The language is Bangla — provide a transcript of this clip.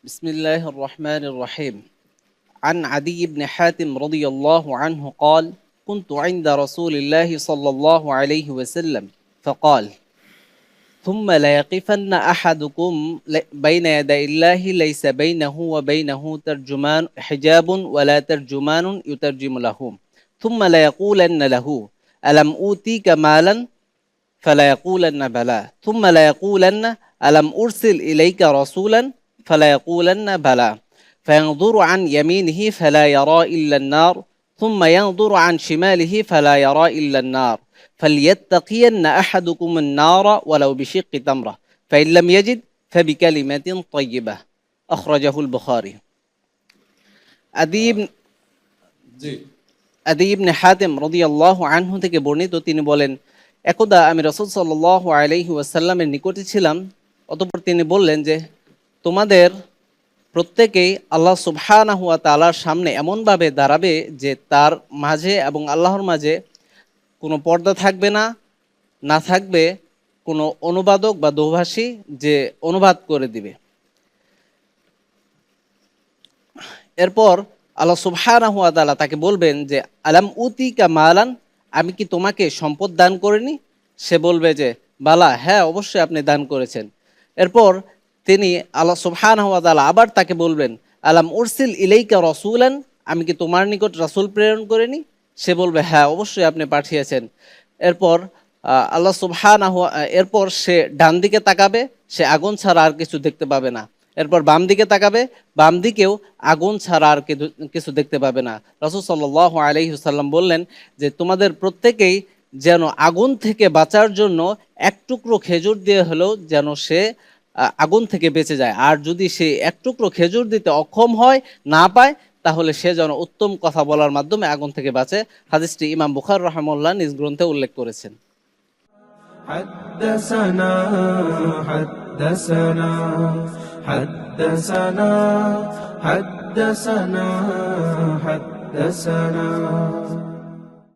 بسم الله الرحمن الرحيم. عن عدي بن حاتم رضي الله عنه قال: كنت عند رسول الله صلى الله عليه وسلم فقال: ثم ليقفن أحدكم بين يدي الله ليس بينه وبينه ترجمان حجاب ولا ترجمان يترجم له، ثم ليقولن له: ألم أوتيك مالا؟ فلا يقولن بلى، ثم لا يقولن: ألم أرسل إليك رسولا؟ فلا يقولن بلى، فينظر عن يمينه فلا يرى إلا النار، ثم ينظر عن شماله فلا يرى إلا النار، فليتقين أحدكم النار ولو بشق تمرة، فإن لم يجد فبكلمة طيبة. أخرجه البخاري. জি আদি ইবনে হাতেম রাদিয়াল্লাহু আনহু থেকে বর্ণিত, তিনি বলেন, একদা আমি রাসূল সাল্লাল্লাহু আলাইহি ওয়াসাল্লামের নিকটে ছিলাম। অতঃপর তিনি বললেন যে, তোমাদের প্রত্যেকেই আল্লাহ সুবহানাহু ওয়া তাআলার সামনে এমনভাবে দাঁড়াবে যে তার মাঝে এবং আল্লাহর মাঝে কোনো পর্দা থাকবে না, না থাকবে কোনো অনুবাদক বা দোভাষী যে অনুবাদ করে দিবে। এরপর আল্লাহ সুবহানাহু ওয়া তাআলা তাকে বলবেন যে, আলাম উতিকা মালান, আমি কি তোমাকে সম্পদ দান করিনি? সে বলবে যে, বালা, হ্যাঁ অবশ্যই আপনি দান করেছেন। এরপর তিনি আল্লাহ সুবহানাহু ওয়া তাআলা আবার তাকে বলবেন, আলাম উরসিল ইলাইকা রাসূলান, আমি কি তোমার নিকট রাসূল প্রেরণ করিনি? সে বলবে, হ্যাঁ অবশ্যই আপনি পাঠিয়েছেন। এরপর আল্লাহ সুবহানাহু এরপর সে ডান দিকে তাকাবে, সে আগুন ছাড়া আর কিছু দেখতে পাবে না। এরপর বাম দিকে তাকাবে, বাম দিকেও আগুন ছাড়া আর কিছু দেখতে পাবে না। রাসূল সাল্লাল্লাহু আলাইহি ওয়াসাল্লাম বললেন যে, তোমাদের প্রত্যেকেই যেন আগুন থেকে বাঁচার জন্য এক টুকরো খেজুর দিয়ে হলেও যেন সে আগুন থেকে বেঁচে যায়। আর যদি সে এক টুকরো খেজুর দিতে অক্ষম হয়, না পায়, তাহলে সে যেন উত্তম কথা বলার মাধ্যমে আগুন থেকে বাঁচে। হাদিসটি ইমাম বুখারী রাহিমাহুল্লাহ নিজ গ্রন্থে উল্লেখ করেছেন। حدثنا حدثنا حدثنا حدثنا حدثنا